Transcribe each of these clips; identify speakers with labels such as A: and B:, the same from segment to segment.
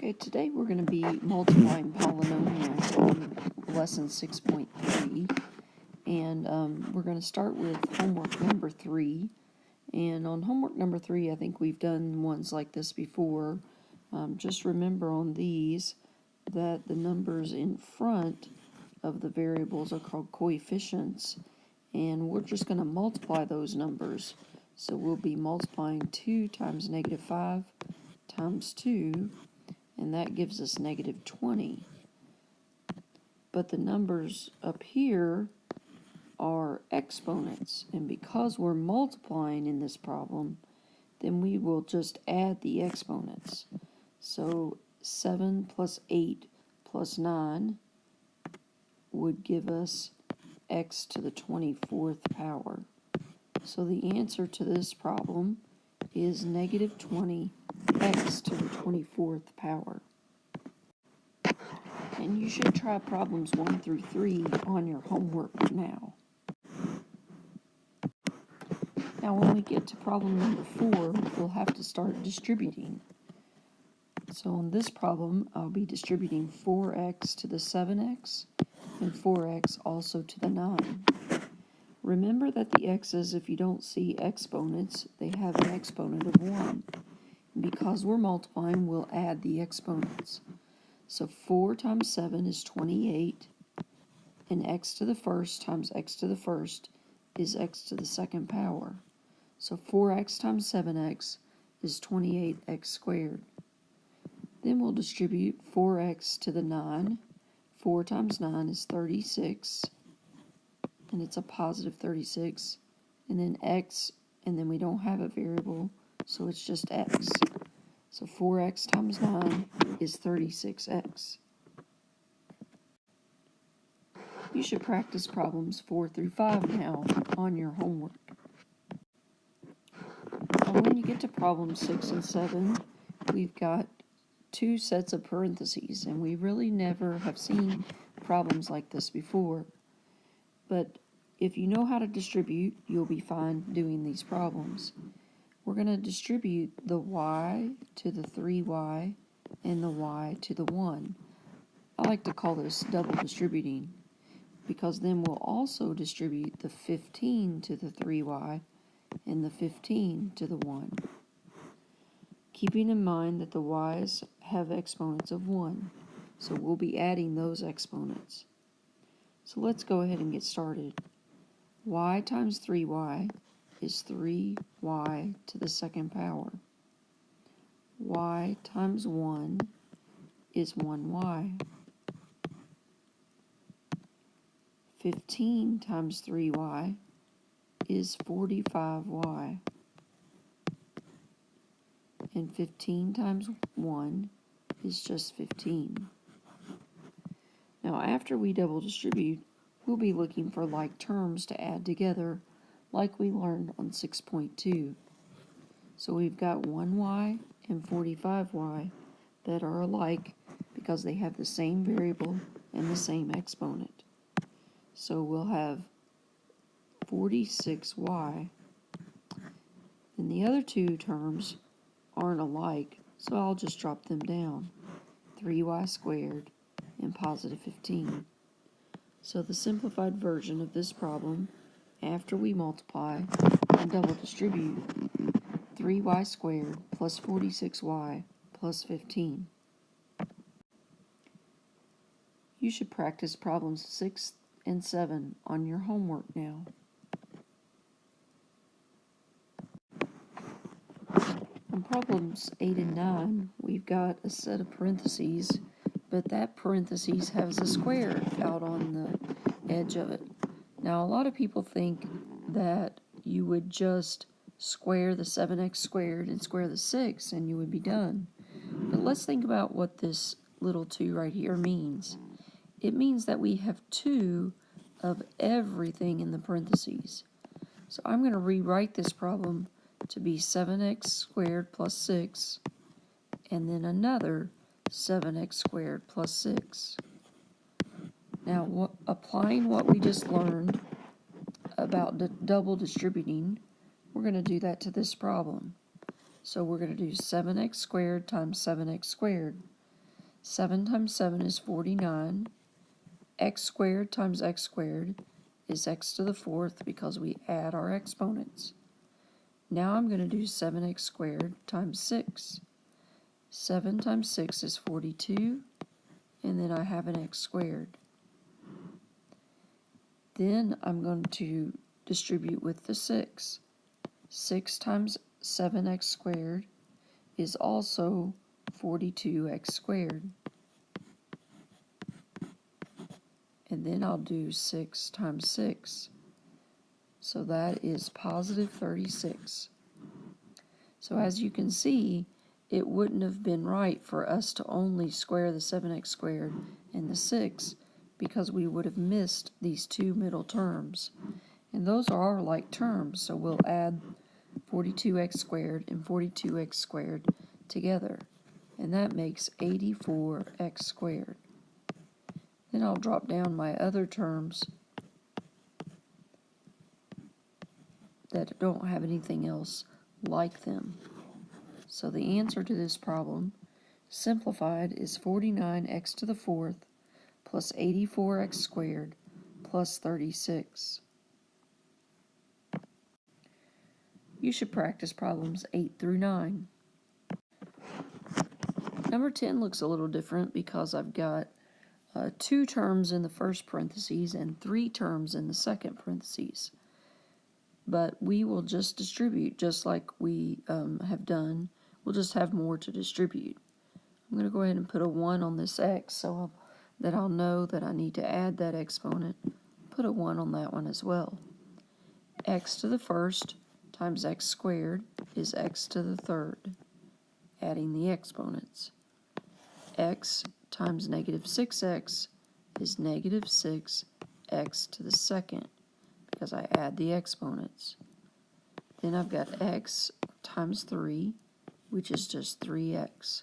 A: Okay, today we're going to be multiplying polynomials on lesson 6.3, and we're going to start with homework number 3. And on homework number 3, I think we've done ones like this before. Just remember on these that the numbers in front of the variables are called coefficients, and we're just going to multiply those numbers. So we'll be multiplying 2 times negative 5 times 2, and that gives us negative 20. But the numbers up here are exponents, and because we're multiplying in this problem, then we will just add the exponents. So 7 plus 8 plus 9 would give us x to the 24th power. So the answer to this problem is negative 20 x to the 24th power. And you should try problems 1 through 3 on your homework now. Now when we get to problem number 4, we'll have to start distributing. So on this problem, I'll be distributing 4x to the 7x and 4x also to the 9. Remember that the x's, if you don't see exponents, they have an exponent of 1. Because we're multiplying, we'll add the exponents. So 4 times 7 is 28, and x to the first times x to the first is x to the second power. So 4x times 7x is 28x squared. Then we'll distribute 4x to the 9. 4 times 9 is 36, and it's a positive 36. And then x, and then we don't have a variable, so it's just x. So 4x times 9 is 36x. You should practice problems 4 through 5 now on your homework. And when you get to problems 6 and 7, we've got 2 sets of parentheses, and we really never have seen problems like this before. But if you know how to distribute, you'll be fine doing these problems. We're going to distribute the y to the 3y and the y to the 1. I like to call this double distributing, because then we'll also distribute the 15 to the 3y and the 15 to the 1. Keeping in mind that the y's have exponents of 1, so we'll be adding those exponents. So let's go ahead and get started. Y times 3y is 3y to the second power. Y times 1 is 1y. 15 times 3y is 45y. And 15 times 1 is just 15. Now after we double distribute, we'll be looking for like terms to add together, like we learned on 6.2. So we've got 1y and 45y that are alike because they have the same variable and the same exponent. So we'll have 46y. And the other two terms aren't alike, so I'll just drop them down. 3y squared and positive 15. So the simplified version of this problem, after we multiply and double distribute, 3y squared plus 46y plus 15. You should practice problems 6 and 7 on your homework now. On problems 8 and 9, we've got a set of parentheses, but that parentheses has a square out on the edge of it. Now, a lot of people think that you would just square the 7x squared and square the 6 and you would be done. But let's think about what this little 2 right here means. It means that we have 2 of everything in the parentheses. So I'm going to rewrite this problem to be 7x squared plus 6, and then another 7x squared plus 6. Now, applying what we just learned about the double distributing, we're going to do that to this problem. So we're going to do 7x squared times 7x squared. 7 times 7 is 49. X squared times x squared is x to the 4th because we add our exponents. Now I'm going to do 7x squared times 6. 7 times 6 is 42, and then I have an x squared. Then I'm going to distribute with the 6. 6 times 7x squared is also 42x squared. And then I'll do 6 times 6. So that is positive 36. So as you can see, it wouldn't have been right for us to only square the 7x squared and the 6 because we would have missed these two middle terms. And those are our like terms, so we'll add 42x squared and 42x squared together. And that makes 84x squared. Then I'll drop down my other terms that don't have anything else like them. So the answer to this problem, simplified, is 49x to the 4th plus 84x squared plus 36. You should practice problems 8 through 9. Number 10 looks a little different because I've got 2 terms in the first parentheses and 3 terms in the second parentheses. But we will just distribute just like we have done. We'll just have more to distribute. I'm going to go ahead and put a 1 on this x so that I'll know that I need to add that exponent. Put a 1 on that one as well. X to the 1st times x squared is x to the 3rd, adding the exponents. X times negative 6x is negative 6x to the 2nd, because I add the exponents. Then I've got x times 3, which is just 3x.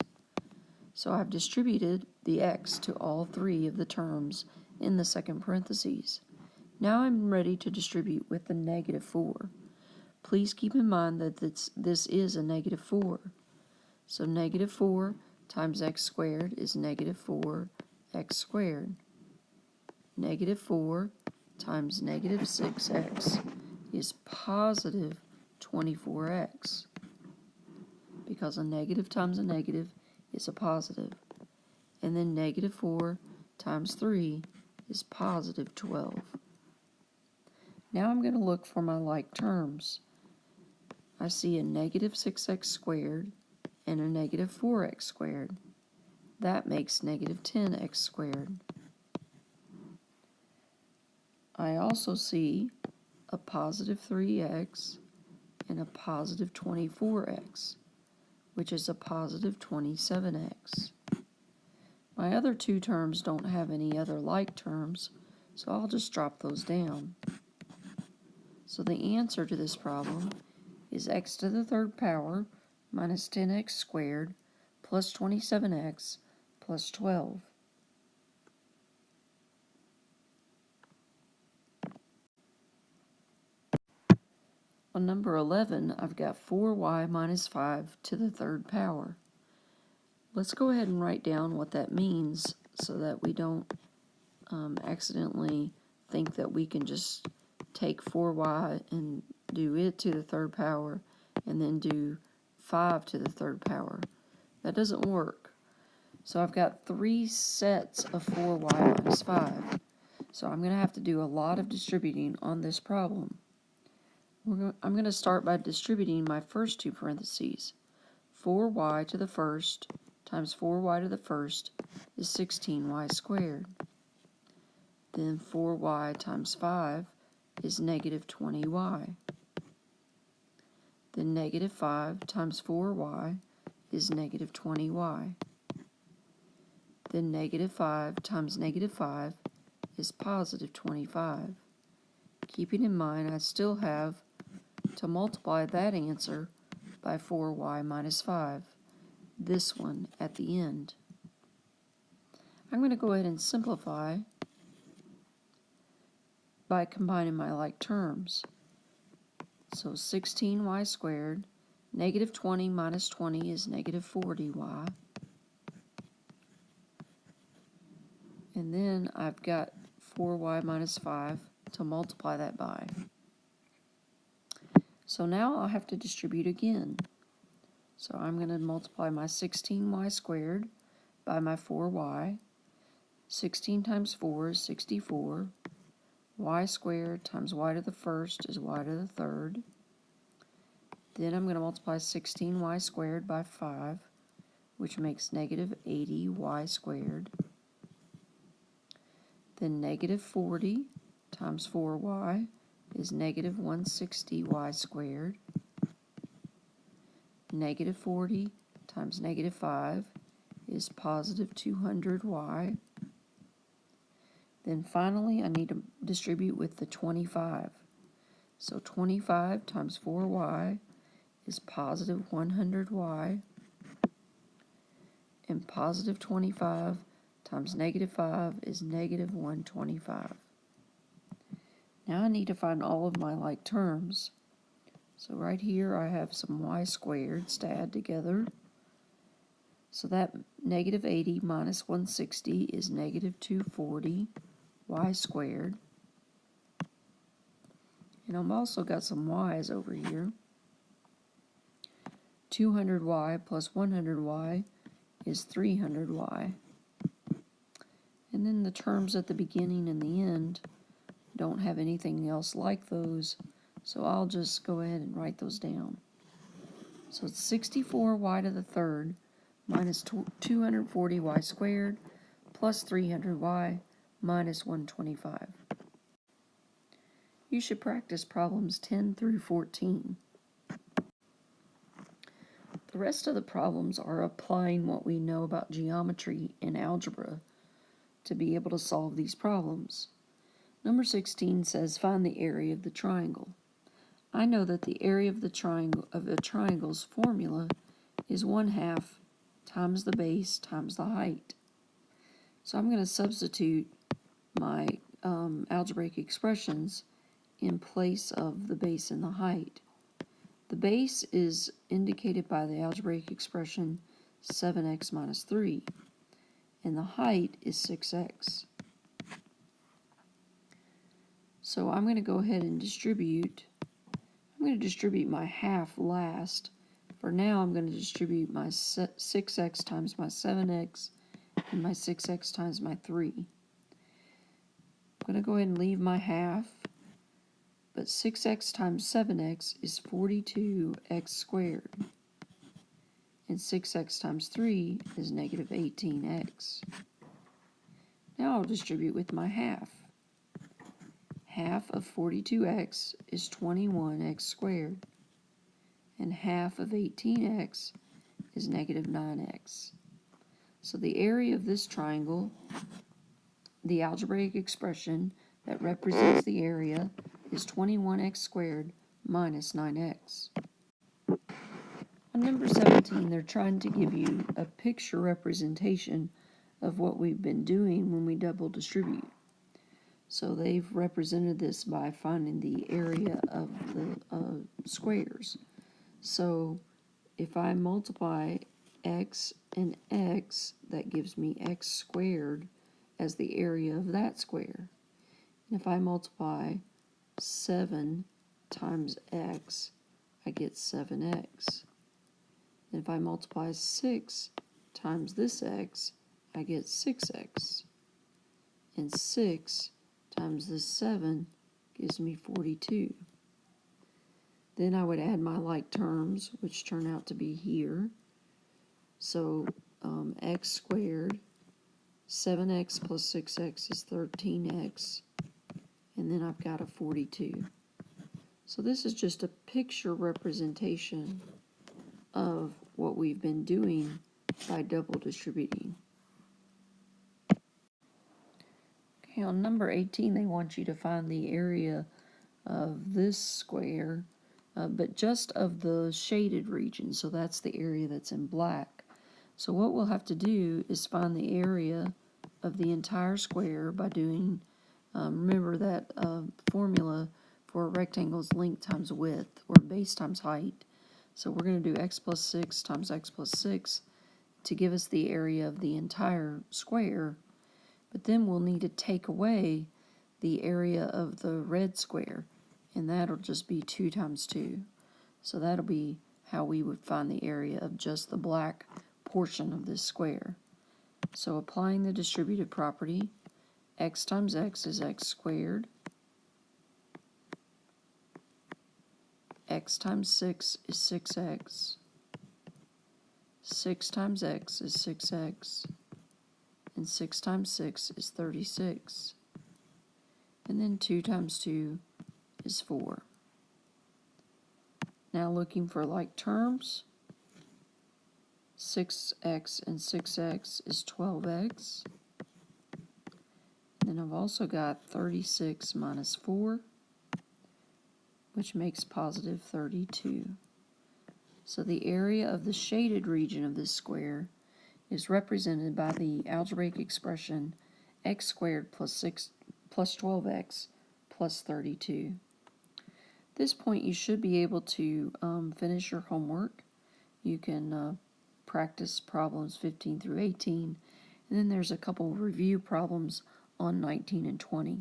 A: So I've distributed the x to all 3 of the terms in the second parentheses. Now I'm ready to distribute with the negative 4. Please keep in mind that this is a negative 4. So negative 4 times x squared is negative 4x squared. Negative 4 times negative 6x is positive 24x, because a negative times a negative is a positive. And then negative 4 times 3 is positive 12. Now I'm going to look for my like terms. I see a negative 6x squared and a negative 4x squared. That makes negative 10x squared. I also see a positive 3x and a positive 24x, which is a positive 27x. My other 2 terms don't have any other like terms, so I'll just drop those down. So the answer to this problem is x to the 3rd power minus 10x squared plus 27x plus 12. On number 11, I've got 4y minus 5 to the 3rd power. Let's go ahead and write down what that means so that we don't accidentally think that we can just take 4y and do it to the 3rd power and then do 5 to the 3rd power. That doesn't work. So I've got 3 sets of 4y minus 5. So I'm going to have to do a lot of distributing on this problem. I'm going to start by distributing my first 2 parentheses. 4y to the 1st times 4y to the 1st is 16y squared. Then 4y times 5 is negative 20y. Then negative 5 times 4y is negative 20y. Then negative 5 times negative 5 is positive 25. Keeping in mind I still have to multiply that answer by 4y minus 5, this one at the end. I'm going to go ahead and simplify by combining my like terms. So 16y squared, negative 20 minus 20 is negative 40y. And then I've got 4y minus 5 to multiply that by. So now I'll have to distribute again. So I'm going to multiply my 16y squared by my 4y. 16 times 4 is 64. Y squared times y to the first is y to the third. Then I'm going to multiply 16y squared by 5, which makes negative 80y squared. Then negative 40 times 4y is negative 160y squared. Negative 40 times negative 5 is positive 200y. Then finally, I need to distribute with the 25. So 25 times 4y is positive 100y. And positive 25 times negative 5 is negative 125. Now I need to find all of my like terms. So right here I have some y squared to add together. So that negative 80 minus 160 is negative 240 y squared. And I've also got some y's over here. 200y plus 100y is 300y. And then the terms at the beginning and the end don't have anything else like those, so I'll just go ahead and write those down. So it's 64y to the third minus 240y squared plus 300y minus 125. You should practice problems 10 through 14. The rest of the problems are applying what we know about geometry and algebra to be able to solve these problems. Number 16 says find the area of the triangle. I know that the area of the triangle's formula is 1/2 times the base times the height. So I'm going to substitute my algebraic expressions in place of the base and the height. The base is indicated by the algebraic expression 7x minus 3, and the height is 6x. So I'm going to go ahead and distribute. I'm going to distribute my half last. For now, I'm going to distribute my 6x times my 7x and my 6x times my 3. I'm going to go ahead and leave my half, but 6x times 7x is 42x squared, and 6x times 3 is negative 18x. Now I'll distribute with my half. Half of 42x is 21x squared, and half of 18x is negative 9x. So the area of this triangle, the algebraic expression that represents the area, is 21x squared minus 9x. On number 17, they're trying to give you a picture representation of what we've been doing when we double distribute. So they've represented this by finding the area of the squares. So if I multiply x and x, that gives me x squared as the area of that square. And if I multiply 7 times x, I get 7x. And if I multiply 6 times this x, I get 6x. And 6 times this 7 gives me 42. Then I would add my like terms, which turn out to be here. So x squared, 7x plus 6x is 13x, and then I've got a 42. So this is just a picture representation of what we've been doing by double distributing. Okay, on number 18, they want you to find the area of this square, but just of the shaded region, so that's the area that's in black. So what we'll have to do is find the area of the entire square by doing, remember that formula for a rectangle is length times width, or base times height. So we're going to do x plus 6 times x plus 6 to give us the area of the entire square. But then we'll need to take away the area of the red square, and that'll just be 2 times 2. So that'll be how we would find the area of just the black portion of this square. So applying the distributive property, x times x is x squared, x times 6 is 6x, 6 times x is 6x, and 6 times 6 is 36. And then 2 times 2 is 4. Now looking for like terms, 6x and 6x is 12x. Then I've also got 36 minus 4, which makes positive 32. So the area of the shaded region of this square is represented by the algebraic expression x squared plus 12x plus 32. At this point, you should be able to finish your homework. You can practice problems 15 through 18, and then there's a couple review problems on 19 and 20.